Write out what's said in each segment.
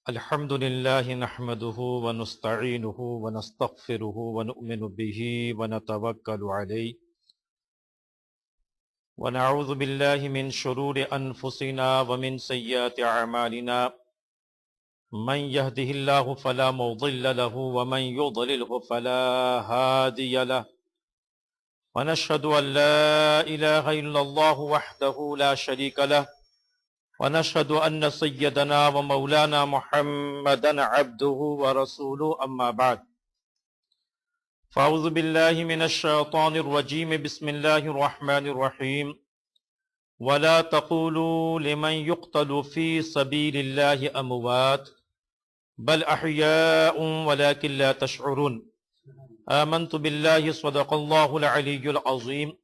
الحمد لله نحمده ونستعينه ونستغفره ونؤمن به ونتوكل عليه ونعوذ بالله من شرور أنفسنا ومن سيئات أعمالنا من يهده الله فلا مضل له ومن يضلله فلا هادي له ونشهد أن لا إله إلا الله وحده لا شريك له ونشهد أن سيدنا ومولانا محمدا عبده ورسوله أما بعد فأعوذ بالله من الشيطان الرجيم بسم الله الرحمن الرحيم ولا تقولوا لمن يقتل في سبيل الله أموات بل أحياء ولكن لا تشعرون آمنت بالله صدق الله العلي العظيم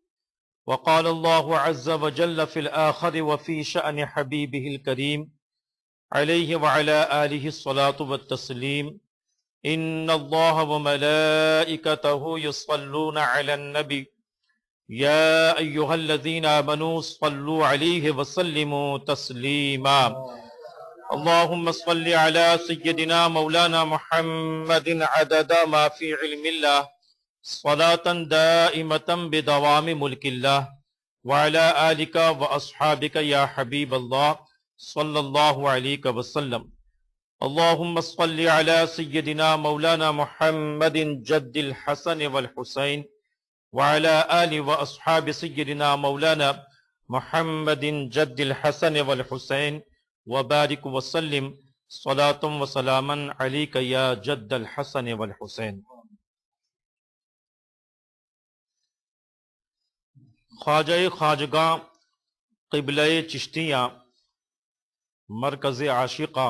وقال الله عز وجل في الآخر وفي شأن حبيبه الكريم عليه وعلى آله الصلاة والتسليم إن الله وملائكته يصلون على النبي يا أيها الذين آمنوا صلوا عليه وسلموا تسليما اللهم صل على سيدنا مولانا محمد عدد ما في علم الله صلاة دائمة بدوام ملك الله وعلى آلك وأصحابك يا حبيب الله صلى الله عليه وسلم اللهم صل على سيدنا مولانا محمد جد الحسن والحسين وعلى آل وأصحاب سيدنا مولانا محمد جد الحسن والحسين وبارك وسلم صلاة وسلاما عليك يا جد الحسن والحسين خواجہ خواجگاں قبلہ چشتیاں مرکز عاشقہ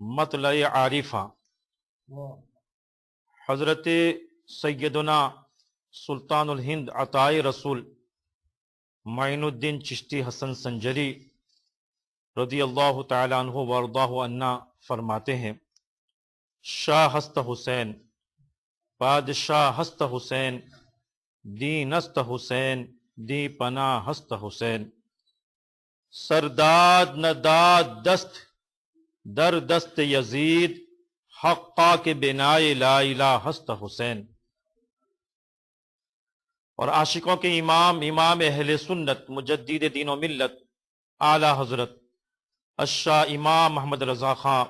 مطلع عارفہ حضرت سیدنا سلطان الہند عطائے رسول معین الدین چشتی حسن سنجری رضی اللہ تعالی عنہ وارضاہ عنا فرماتے ہیں شاہ ہست حسین بادشاہ ہست حسین دین است حسین دی پناہ ہست حسین سرداد نداد دست در دست یزید حقا کے بنائے لا الہ ہست حسین اور عاشقوں کے امام اہل سنت مجدد دین و ملت اعلی حضرت الشاہ امام محمد رضا خان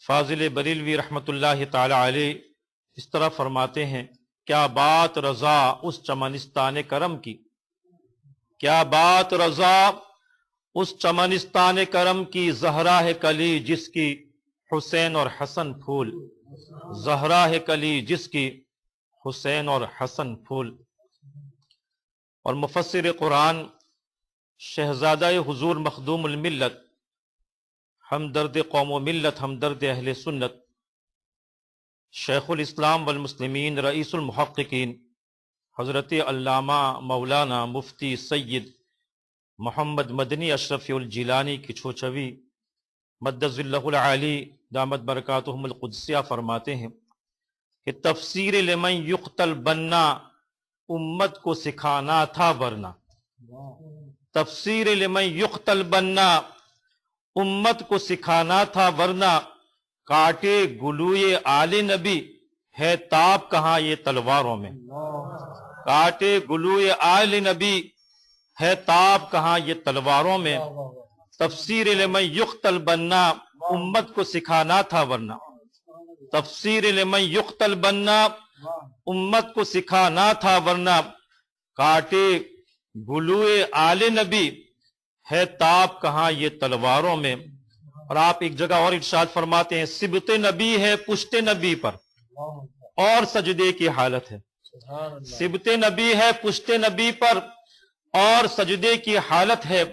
فاضل بریلوی رحمت اللہ تعالی علیہ اس طرح فرماتے ہیں کیا بات رضا اس چمنستان کرم کی، کیا بات رضا اس چمنستان کرم کی، زہرا ہے کلی جس کی حسین اور حسن پھول، زہرا ہے کلی جس کی حسین اور حسن پھول۔ اور مفسر قرآن شہزادہ حضور مخدوم الملت ہمدرد قوم و ملت ہمدرد اہل سنت شیخ الاسلام والمسلمین رئیس المحققین حضرت علامہ مولانا مفتی سید محمد مدنی اشرف الجیلانی کی چھوچھوی مدظ اللہ العالی دامت برکاتہم القدسیہ فرماتے ہیں کہ تفسیر لمن یقتل بننا امت کو سکھانا تھا ورنہ، تفسیر لمن یقتل بننا امت کو سکھانا تھا ورنہ، کاٹے گلوئے آل نبی ہے تاب کہاں یہ تلواروں میں، کاٹے گلوئے آل نبی ہے تاب کہاں یہ تلواروں میں، تفسیر لمن یقتل بننا امت کو سکھانا تھا ورنہ، تفسیر لمن یقتل بننا امت کو سکھانا تھا ورنہ، کاٹے گلوئے آل نبی ہے تاب کہاں یہ تلواروں میں۔ اور آپ ایک جگہ اور ارشاد فرماتے ہیں سبط نبی ہے پشت نبی پر اور سجدے کی حالت ہے، سبط نبی ہے پشت نبی پر اور سجدے کی حالت ہے،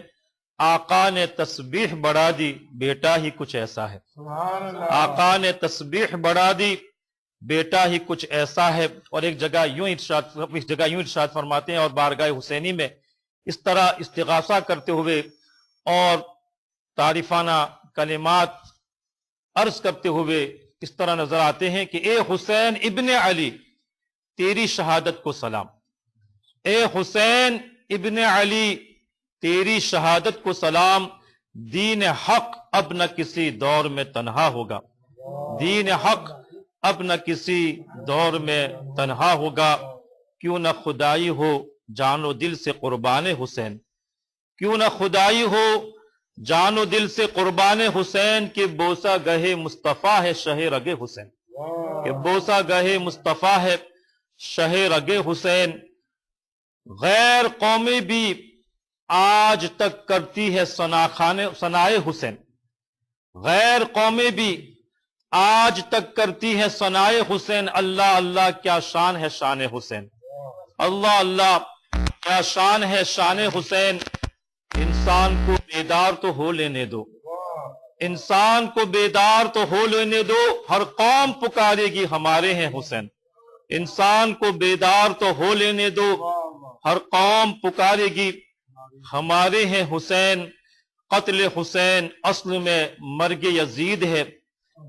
آقا نے تسبیح بڑھا دی بیٹا ہی کچھ ایسا ہے، آقا نے تسبیح بڑھا دی بیٹا ہی کچھ ایسا ہے۔ اور ایک جگہ یوں ارشاد فرماتے ہیں اور بارگاہ حسینی میں اس طرح استغاثہ کرتے ہوئے اور تعریفانہ کلمات عرض کرتے ہوئے اس طرح نظر آتے ہیں کہ اے حسین ابن علی تیری شہادت کو سلام، اے حسین ابن علی تیری شہادت کو سلام، دین حق اب نہ کسی دور میں تنہا ہوگا، دین حق اب نہ کسی دور میں تنہا ہوگا، کیوں نہ خدائی ہو جان و دل سے قربان حسین، کیوں نہ خدائی ہو جان و دل سے قربان حسین، کہ بوسہ گہے مصطفیٰ ہے شہ رگ حسین، کہ بوسہ گہے مصطفیٰ ہے شہ رگ حسین۔ غیر قومی بھی آج تک کرتی ہے ثنائے حسین، غیر قومی بھی آج تک کرتی ہے ثنائے حسین، اللہ اللہ کیا شان ہے شان حسین، اللہ اللہ کیا شان ہے شان حسین۔ انسان کو بیدار تو ہو لینے دو، انسان کو بیدار تو ہو لینے دو، ہر قوم پکارے گی ہمارے ہیں حسین، انسان کو بیدار تو ہو لینے دو، ہر قوم پکارے گی ہمارے ہیں حسین۔ قتل حسین اصل میں مرگ یزید ہے،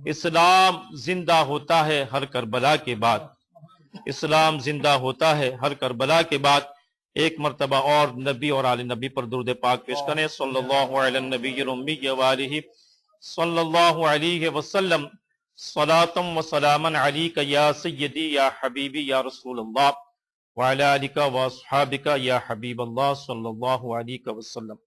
اسلام زندہ ہوتا ہے ہر کربلا کے بعد، اسلام زندہ ہوتا ہے ہر کربلا کے بعد۔ ایک مرتبہ اور نبی اور آل نبی پر درود پاک پیش کریں، صلی اللہ علی النبی الامی وآلہ صلی اللہ علیہ وسلم، صلاۃ و سلاما علیک یا سیدی یا حبیبی یا رسول اللہ، وعلی آلک و اصحابک یا حبیب اللہ صلی اللہ علیہ وسلم۔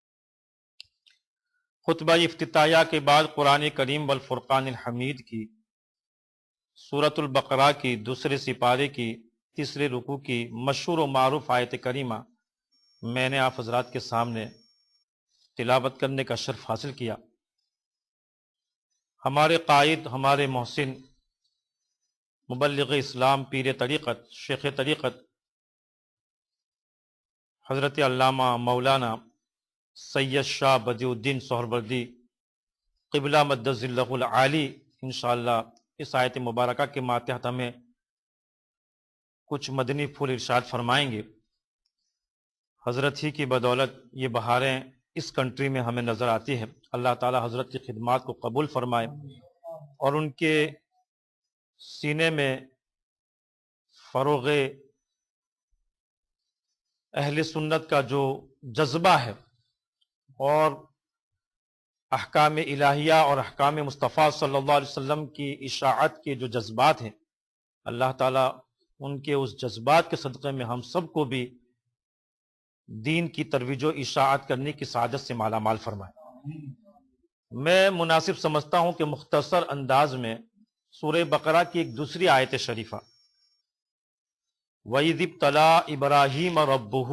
خطبہ افتتاحیہ کے بعد قرآن کریم والفرقان الحمید کی سورۃ البقرہ کی دوسرے سپارے کی تیسرے رکوع کی مشہور و معروف آیت کریمہ میں نے آپ حضرات کے سامنے تلاوت کرنے کا شرف حاصل کیا۔ ہمارے قائد، ہمارے محسن، مبلغ اسلام، پیر طریقت، شیخ طریقت حضرت علامہ مولانا سید شاہ بدیع الدین سہروردی قبلہ مدظ اللہ العالی انشاءاللہ اس آیت مبارکہ کے ماتحت ہمیں کچھ مدنی پھول ارشاد فرمائیں گے۔ حضرت ہی کی بدولت یہ بہاریں اس کنٹری میں ہمیں نظر آتی ہے۔ اللہ تعالی حضرت کی خدمات کو قبول فرمائے اور ان کے سینے میں فروغ اہل سنت کا جو جذبہ ہے اور احکام الہیہ اور احکام مصطفیٰ صلی اللہ علیہ وسلم کی اشاعت کے جو جذبات ہیں، اللہ تعالیٰ ان کے اس جذبات کے صدقے میں ہم سب کو بھی دین کی ترویج و اشاعت کرنے کی سعادت سے مالا مال فرمائے۔ میں مناسب سمجھتا ہوں کہ مختصر انداز میں سورہ بقرہ کی ایک دوسری آیت شریفہ وَإِذِ ابْتَلَىٰ إِبْرَاهِيمَ رَبُّهُ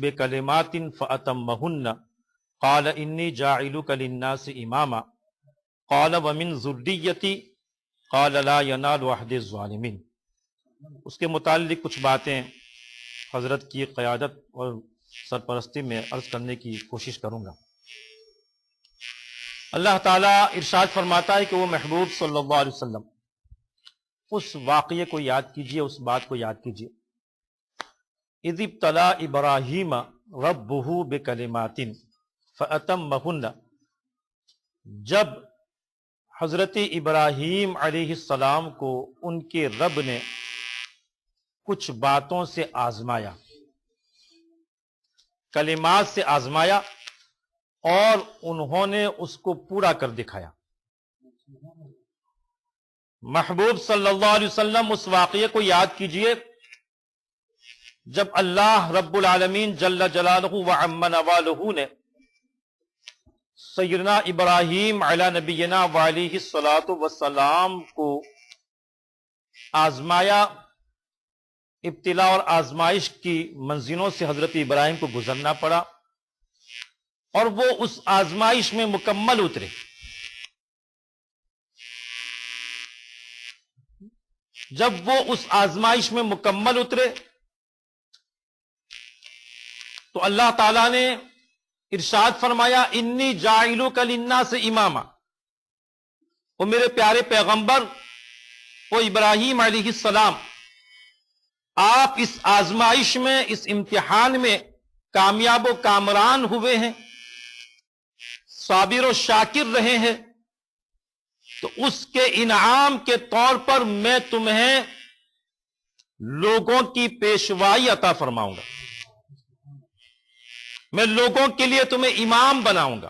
بِكَلِمَاتٍ فَأَتَمَّهُنَّ قَالَ إِنِّي جَاعِلُكَ لِلنَّاسِ إِمَامًا قَالَ وَمِن ذُرِّيَّتِي قَالَ لَا يَنَالُ عَهْدِ الظَّالِمِينَ۔ اس کے متعلق کچھ باتیں حضرت کی قیادت اور سرپرستی میں عرض کرنے کی کوشش کروں گا۔ اللہ تعالیٰ ارشاد فرماتا ہے کہ وہ محبوب صلی اللہ علیہ وسلم اس واقعے کو یاد کیجئے، اس بات کو یاد کیجئے، اذ ابتلا ابراہیم ربہ بکلمات فاتمہن، جب حضرت ابراہیم علیہ السلام کو ان کے رب نے کچھ باتوں سے آزمایا، کلمات سے آزمایا اور انہوں نے اس کو پورا کر دکھایا۔ محبوب صلی اللہ علیہ وسلم اس واقعے کو یاد کیجئے جب اللہ رب العالمین جل جلالہ وعم نوالہ نے سیدنا ابراہیم علی نبینا وعلیہ الصلاۃ والسلام کو آزمایا، ابتلا اور آزمائش کی منزلوں سے حضرت ابراہیم کو گزرنا پڑا اور وہ اس آزمائش میں مکمل اترے۔ جب وہ اس آزمائش میں مکمل اترے تو اللہ تعالیٰ نے ارشاد فرمایا انی جاعلک للناس اماما، وہ میرے پیارے پیغمبر وہ ابراہیم علیہ السلام، آپ اس آزمائش میں، اس امتحان میں کامیاب و کامران ہوئے ہیں، صابر و شاکر رہے ہیں، تو اس کے انعام کے طور پر میں تمہیں لوگوں کی پیشوائی عطا فرماؤں گا، میں لوگوں کے لیے تمہیں امام بناؤں گا۔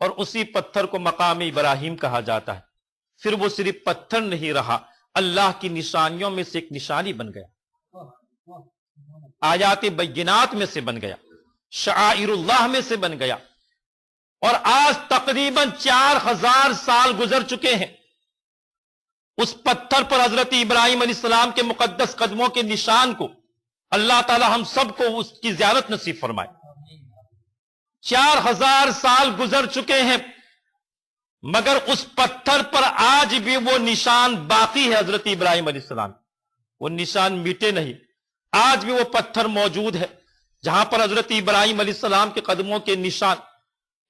اور اسی پتھر کو مقام ابراہیم کہا جاتا ہے۔ پھر وہ صرف پتھر نہیں رہا، اللہ کی نشانیوں میں سے ایک نشانی بن گیا، آیات بینات میں سے بن گیا، شعائر اللہ میں سے بن گیا۔ اور آج تقریباً 4000 سال گزر چکے ہیں، اس پتھر پر حضرت ابراہیم علیہ السلام کے مقدس قدموں کے نشان کو اللہ تعالی ہم سب کو اس کی زیارت نصیب فرمائے۔ 4000 سال گزر چکے ہیں، مگر اس پتھر پر آج بھی وہ نشان باقی ہے حضرت ابراہیم علیہ السلام، وہ نشان مٹے نہیں، آج بھی وہ پتھر موجود ہے جہاں پر حضرت ابراہیم علیہ السلام کے قدموں کے نشان۔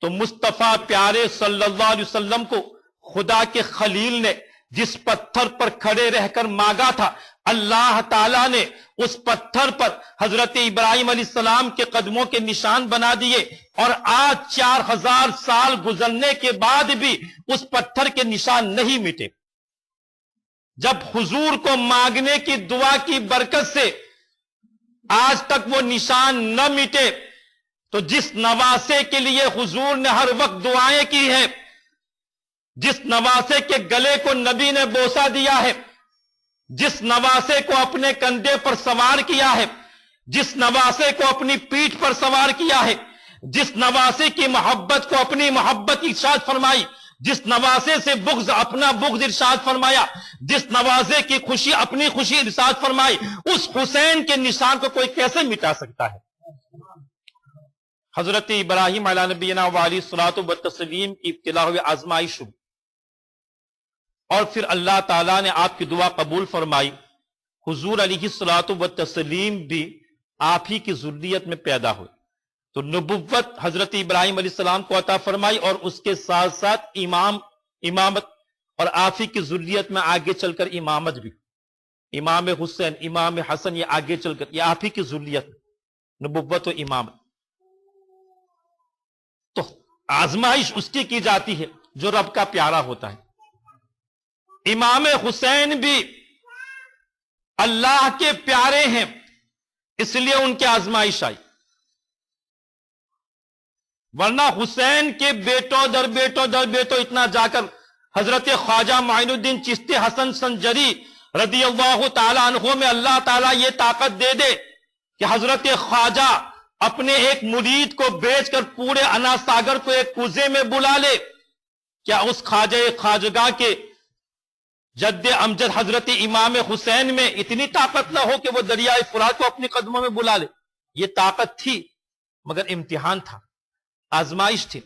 تو مصطفیٰ پیارے صلی اللہ علیہ وسلم کو خدا کے خلیل نے جس پتھر پر کھڑے رہ کر مانگا تھا، اللہ تعالیٰ نے اس پتھر پر حضرت ابراہیم علیہ السلام کے قدموں کے نشان بنا دیے، اور آج 4000 سال گزرنے کے بعد بھی اس پتھر کے نشان نہیں مٹے۔ جب حضور کو مانگنے کی دعا کی برکت سے آج تک وہ نشان نہ مٹے، تو جس نواسے کے لیے حضور نے ہر وقت دعائیں کی ہیں، جس نواسے کے گلے کو نبی نے بوسہ دیا ہے، جس نواسے کو اپنے کندھے پر سوار کیا ہے، جس نواسے کو اپنی پیٹھ پر سوار کیا ہے، جس نواسے کی محبت کو اپنی محبت ارشاد فرمائی، جس نواسے سے بغض اپنا بغض ارشاد فرمایا، جس نواسے کی خوشی اپنی خوشی ارشاد فرمائی، اس حسین کے نشان کو کوئی کیسے مٹا سکتا ہے؟ حضرت ابراہیم علیہ نبینا وعلیہ الصلوۃ والتسلیم کی ابتلا ہوئی آزمائش ہوئی، اور پھر اللہ تعالیٰ نے آپ کی دعا قبول فرمائی۔ حضور علیہ الصلوۃ والتسلیم بھی آپ ہی کی ذریت میں پیدا ہوئے، تو نبوت حضرت ابراہیم علیہ السلام کو عطا فرمائی، اور اس کے ساتھ ساتھ امامت، اور آپ ہی کی ذریت میں آگے چل کر امامت بھی، امام حسین، امام حسن، یہ آگے چل کر یہ آپ ہی کی ذریت میں نبوت و امامت۔ تو آزمائش اس کی جاتی ہے جو رب کا پیارا ہوتا ہے۔ امام حسین بھی اللہ کے پیارے ہیں، اس لیے ان کی آزمائش آئی، ورنہ حسین کے بیٹوں در بیٹوں اتنا جا کر حضرت خواجہ معین الدین چشتی حسن سنجری رضی اللہ تعالی عنہ میں اللہ تعالیٰ یہ طاقت دے دے کہ حضرت خواجہ اپنے ایک مرید کو بیچ کر پورے انا ساگر کو ایک کوزے میں بلا لے، کیا اس خواجہ خواجگاہ کے جد امجد حضرت امام حسین میں اتنی طاقت نہ ہو کہ وہ دریائے فرات کو اپنے قدموں میں بلا لے؟ یہ طاقت تھی، مگر امتحان تھا، آزمائش تھی۔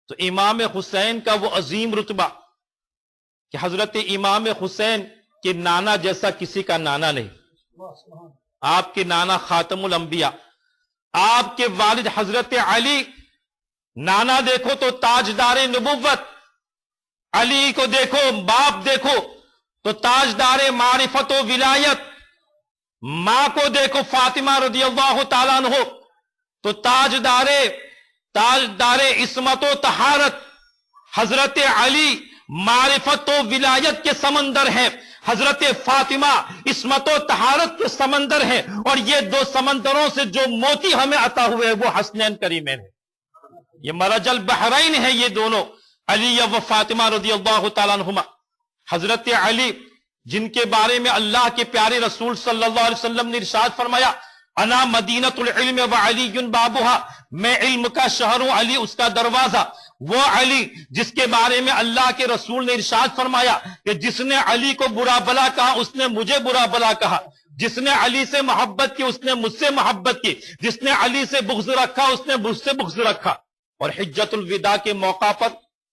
تو امام حسین کا وہ عظیم رتبہ کہ حضرت امام حسین کے نانا جیسا کسی کا نانا نہیں، آپ کے نانا خاتم الانبیاء، آپ کے والد حضرت علی، نانا دیکھو تو تاجدار نبوت، علی کو دیکھو، باپ دیکھو تو تاجدار معرفت و ولایت، ماں کو دیکھو فاطمہ رضی اللہ تعالیٰ عنہ تو تاجدار عصمت و طہارت۔ حضرت علی معرفت و ولایت کے سمندر ہیں، حضرت فاطمہ عصمت و طہارت کے سمندر ہیں، اور یہ دو سمندروں سے جو موتی ہمیں عطا ہوئے وہ حسنین کریمین ہے، یہ مرج البحرین ہے یہ دونوں، علی و فاطمہ رضی اللہ تعالیٰ عنہما۔ حضرت علی جن کے بارے میں اللہ کے پیارے رسول صلی اللہ علیہ وسلم نے ارشاد فرمایا، انا مدینۃ العلم وعلی بابھا، میں علم کا شہر ہوں، علی اس کا دروازہ۔ وہ علی جس کے بارے میں اللہ کے رسول نے ارشاد فرمایا کہ جس نے علی کو برا بلا کہا اس نے مجھے برا بلا کہا، جس نے علی سے محبت کی اس نے مجھ سے محبت کی، جس نے علی سے بغض رکھا اس نے مجھ سے بغض رکھا۔ اور حجت الوداع کے موقع پر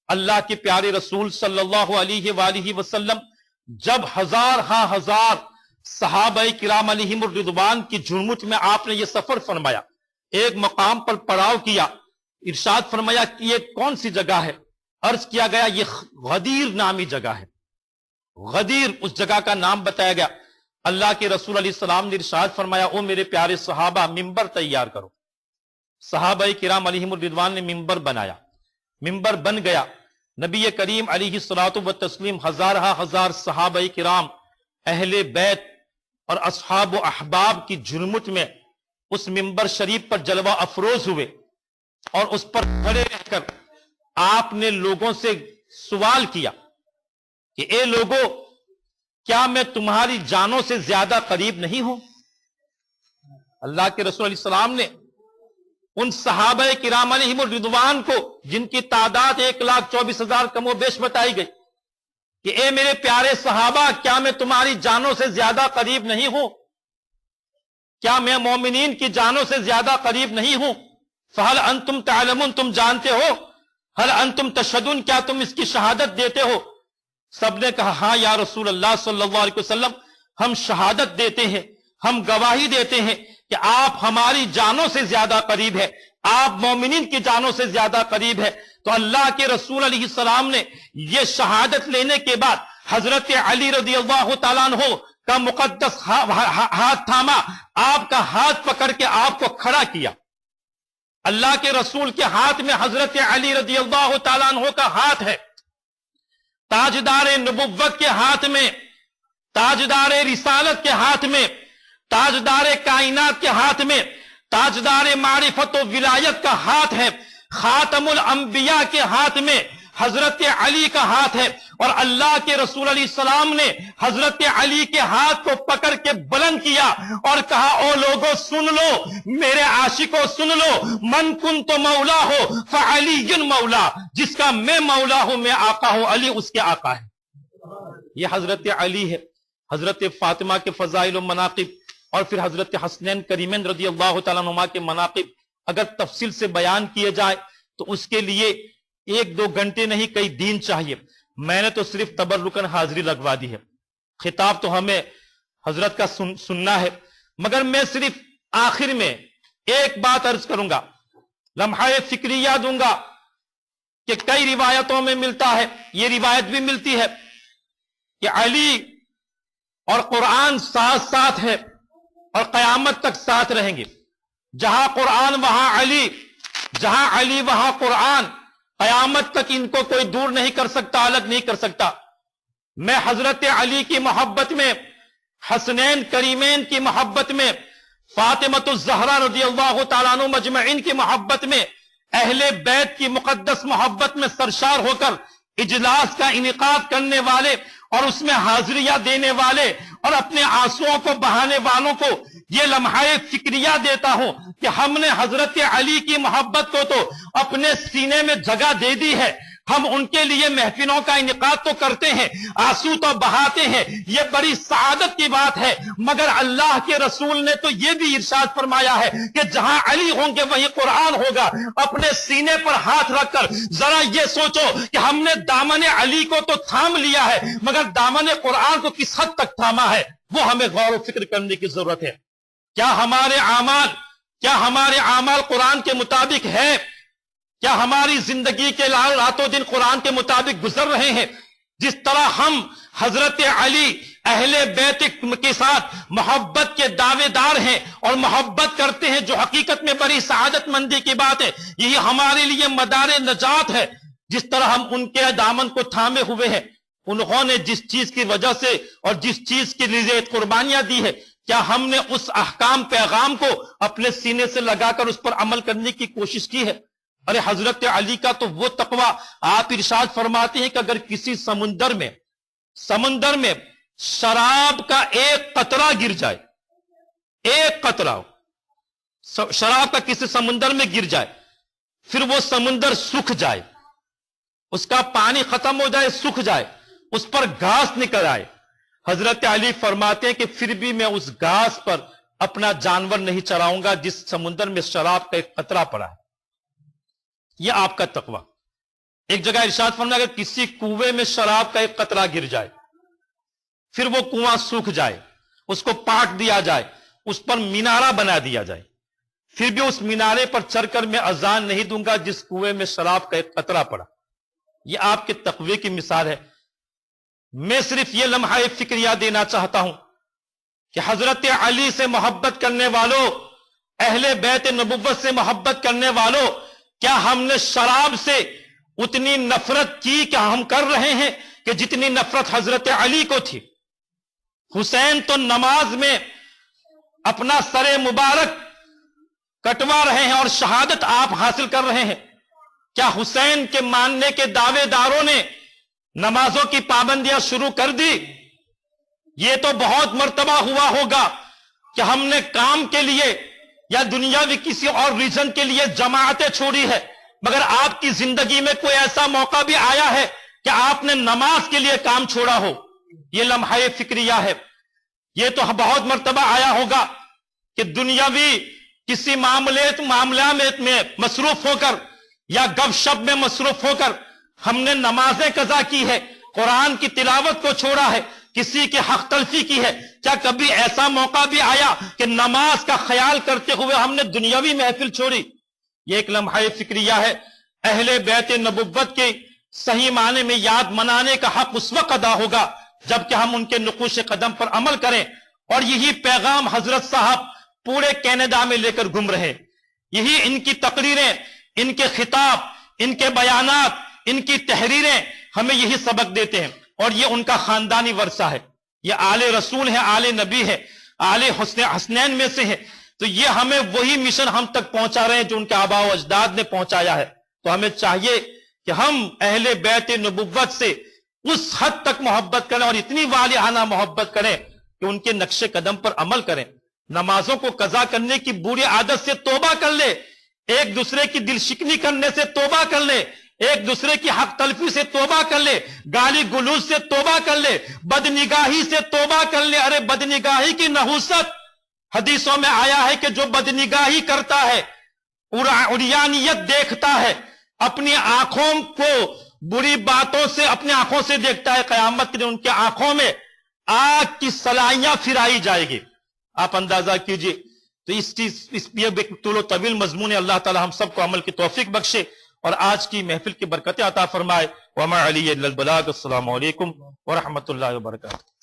اللہ کے پیارے رسول صلی اللہ علیہ وآلہ وسلم جب ہزار صحابہ کرام علیہم الرضوان کی جھرمٹ میں آپ نے یہ سفر فرمایا، ایک مقام پر پڑاؤ کیا، ارشاد فرمایا کہ یہ کون سی جگہ ہے؟ عرض کیا گیا یہ غدیر نامی جگہ ہے، غدیر اس جگہ کا نام بتایا گیا۔ اللہ کے رسول علیہ السلام نے ارشاد فرمایا، او میرے پیارے صحابہ ممبر تیار کرو۔ صحابہ کرام علیہم الرضوان نے ممبر بنایا، ممبر بن گیا، نبی کریم علیہ الصلوۃ والتسلیم ہزار صحابہ کرام اہل بیت اور اصحاب و احباب کی جھرمٹ میں اس ممبر شریف پر جلوہ افروز ہوئے، اور اس پر کھڑے رہ کر آپ نے لوگوں سے سوال کیا کہ اے لوگوں، کیا میں تمہاری جانوں سے زیادہ قریب نہیں ہوں؟ اللہ کے رسول علیہ السلام نے ان صحابہ کرام علیہم الرضوان کو، جن کی تعداد 1,24,000 کم و بیش بتائی گئی، کہ اے میرے پیارے صحابہ، کیا میں تمہاری جانوں سے زیادہ قریب نہیں ہوں؟ کیا میں مومنین کی جانوں سے زیادہ قریب نہیں ہوں؟ فہل انتم تعلمون، تم جانتے ہو؟ ہل انتم تشہدون، کیا تم اس کی شہادت دیتے ہو؟ سب نے کہا ہاں یا رسول اللہ صلی اللہ علیہ وسلم، ہم شہادت دیتے ہیں، ہم گواہی دیتے ہیں کہ آپ ہماری جانوں سے زیادہ قریب ہے، آپ مومنین کی جانوں سے زیادہ قریب ہے۔ تو اللہ کے رسول علیہ السلام نے یہ شہادت لینے کے بعد حضرت علی رضی اللہ تعالیٰ عنہ کا مقدس ہاتھ تھاما، آپ کا ہاتھ پکڑ کے آپ کو کھڑا کیا۔ اللہ کے رسول کے ہاتھ میں حضرت علی رضی اللہ تعالیٰ عنہ کا ہاتھ ہے، تاجدار نبوت کے ہاتھ میں، تاجدار رسالت کے ہاتھ میں، تاجدار کائنات کے ہاتھ میں، تاجدار معرفت و ولایت کا ہاتھ ہے، خاتم الانبیاء کے ہاتھ میں حضرت علی کا ہاتھ ہے، اور اللہ کے رسول علیہ السلام نے حضرت علی کے ہاتھ کو پکڑ کے بلند کیا اور کہا او لوگوں سن لو، میرے عاشقوں سن لو، من کنت مولا ہو فعلی مولا، جس کا میں مولا ہوں، میں آقا ہوں، علی اس کے آقا ہے۔ یہ حضرت علی ہے۔ حضرت فاطمہ کے فضائل و مناقب، اور پھر حضرت حسنین کریمین رضی اللہ تعالیٰ عنہما کے مناقب اگر تفصیل سے بیان کیے جائے تو اس کے لیے 1-2 گھنٹے نہیں، کئی دن چاہیے۔ میں نے تو صرف تبرکن حاضری لگوا دی ہے، خطاب تو ہمیں حضرت کا سننا ہے، مگر میں صرف آخر میں ایک بات عرض کروں گا، لمحہ فکریہ دوں گا کہ کئی روایتوں میں ملتا ہے، یہ روایت بھی ملتی ہے کہ علی اور قرآن ساتھ ساتھ ہے اور قیامت تک ساتھ رہیں گے۔ جہاں قرآن وہاں علی، جہاں علی وہاں قرآن، قیامت تک ان کو کوئی دور نہیں کر سکتا، الگ نہیں کر سکتا۔ میں حضرت علی کی محبت میں، حسنین کریمین کی محبت میں، فاطمۃ الزہرا رضی اللہ تعالیٰ عنہ مجمعین کی محبت میں، اہل بیت کی مقدس محبت میں سرشار ہو کر اجلاس کا انعقاد کرنے والے اور اس میں حاضریاں دینے والے اور اپنے آنسوؤں کو بہانے والوں کو یہ لمحہ فکریہ دیتا ہوں کہ ہم نے حضرت علی کی محبت کو تو اپنے سینے میں جگہ دے دی ہے، ہم ان کے لیے محفلوں کا انعقاد تو کرتے ہیں، آنسو تو بہاتے ہیں، یہ بڑی سعادت کی بات ہے، مگر اللہ کے رسول نے تو یہ بھی ارشاد فرمایا ہے کہ جہاں علی ہوں گے وہیں قرآن ہوگا۔ اپنے سینے پر ہاتھ رکھ کر ذرا یہ سوچو کہ ہم نے دامن علی کو تو تھام لیا ہے، مگر دامن قرآن کو کس حد تک تھاما ہے، وہ ہمیں غور و فکر کرنے کی ضرورت ہے۔ کیا ہمارے اعمال قرآن کے مطابق ہے؟ کیا ہماری زندگی کے راتوں دن قرآن کے مطابق گزر رہے ہیں؟ جس طرح ہم حضرت علی اہل بیت کے ساتھ محبت کے دعوے دار ہیں اور محبت کرتے ہیں، جو حقیقت میں بڑی سعادت مندی کی بات ہے، یہی ہمارے لیے مدار نجات ہے۔ جس طرح ہم ان کے دامن کو تھامے ہوئے ہیں، انہوں نے جس چیز کی وجہ سے اور جس چیز کی لیے قربانیاں دی ہے، کیا ہم نے اس احکام پیغام کو اپنے سینے سے لگا کر اس پر عمل کرنے کی کوشش کی ہے؟ ارے حضرت علی کا تو وہ تقویٰ، آپ ارشاد فرماتے ہیں کہ اگر کسی سمندر میں شراب کا ایک قطرہ گر جائے، ایک قطرہ شراب کا کسی سمندر میں گر جائے، پھر وہ سمندر سوکھ جائے، اس کا پانی ختم ہو جائے، سوکھ جائے، اس پر گھاس نکل آئے، حضرت علی فرماتے ہیں کہ پھر بھی میں اس گھاس پر اپنا جانور نہیں چراؤں گا جس سمندر میں شراب کا ایک قطرہ پڑا ہے۔ یہ آپ کا تقویٰ۔ ایک جگہ ارشاد فرمایا اگر کسی کنویں میں شراب کا ایک قطرہ گر جائے، پھر وہ کنواں سوکھ جائے، اس کو پاٹ دیا جائے، اس پر مینارہ بنا دیا جائے، پھر بھی اس مینارے پر چڑھ کر میں اذان نہیں دوں گا جس کنویں میں شراب کا ایک قطرہ پڑا۔ یہ آپ کے تقوی کی مثال ہے۔ میں صرف یہ لمحہ فکریہ دینا چاہتا ہوں کہ حضرت علی سے محبت کرنے والوں، اہل بیت نبوت سے محبت کرنے والوں، کیا ہم نے شراب سے اتنی نفرت کی کہ ہم کر رہے ہیں کہ جتنی نفرت حضرت علی کو تھی؟ حسین تو نماز میں اپنا سر مبارک کٹوا رہے ہیں اور شہادت آپ حاصل کر رہے ہیں، کیا حسین کے ماننے کے دعوے داروں نے نمازوں کی پابندیاں شروع کر دی؟ یہ تو بہت مرتبہ ہوا ہوگا کہ ہم نے کام کے لیے یا دنیاوی کسی اور ریزن کے لیے جماعتیں چھوڑی ہے، مگر آپ کی زندگی میں کوئی ایسا موقع بھی آیا ہے کہ آپ نے نماز کے لیے کام چھوڑا ہو؟ یہ لمحہ فکریہ ہے۔ یہ تو بہت مرتبہ آیا ہوگا کہ دنیاوی کسی معاملات میں مصروف ہو کر یا گپ شپ میں مصروف ہو کر ہم نے نمازیں قضا کی ہے، قرآن کی تلاوت کو چھوڑا ہے، کسی کی حق تلفی کی ہے۔ کیا کبھی ایسا موقع بھی آیا کہ نماز کا خیال کرتے ہوئے ہم نے دنیاوی محفل چھوڑی؟ یہ ایک لمحہ فکریہ ہے۔ اہل بیت نبوت کے صحیح معنی میں یاد منانے کا حق اس وقت ادا ہوگا جبکہ ہم ان کے نقوش قدم پر عمل کریں، اور یہی پیغام حضرت صاحب پورے کینیڈا میں لے کر گھوم رہے، یہی ان کی تقریریں، ان کے خطاب، ان کے بیانات، ان کی تحریریں ہمیں یہی سبق دیتے ہیں، اور یہ ان کا خاندانی ورثہ ہے۔ یہ آل رسول ہے، آل نبی ہے، آل حسنین میں سے ہے، تو یہ ہمیں وہی مشن ہم تک پہنچا رہے ہیں جو ان کے آباء و اجداد نے پہنچایا ہے۔ تو ہمیں چاہیے کہ ہم اہل بیت نبوت سے اس حد تک محبت کریں اور اتنی والہانہ محبت کریں کہ ان کے نقش قدم پر عمل کریں۔ نمازوں کو قضا کرنے کی بری عادت سے توبہ کر لے، ایک دوسرے کی دل شکنی کرنے سے توبہ کر لے، ایک دوسرے کی حق تلفی سے توبہ کر لے، گالی گلوچ سے توبہ کر لے، بدنگاہی سے توبہ کر لے۔ ارے بدنگاہی کی نحوست حدیثوں میں آیا ہے کہ جو بدنگاہی کرتا ہے، عریانیت دیکھتا ہے، اپنی آنکھوں کو بری باتوں سے اپنی آنکھوں سے دیکھتا ہے، قیامت کے دن ان کے آنکھوں میں آگ کی سلائیاں پھرائی جائے گی۔ آپ اندازہ کیجئے۔ تو اس طول و طویل مضمون ہے۔ اللہ تعالی ہم سب کو عمل کی توفیق بخشے اور آج کی محفل کی برکتیں عطا فرمائے۔ وما علی الا البلاغ۔ السلام علیکم ورحمۃ اللہ وبرکاتہ۔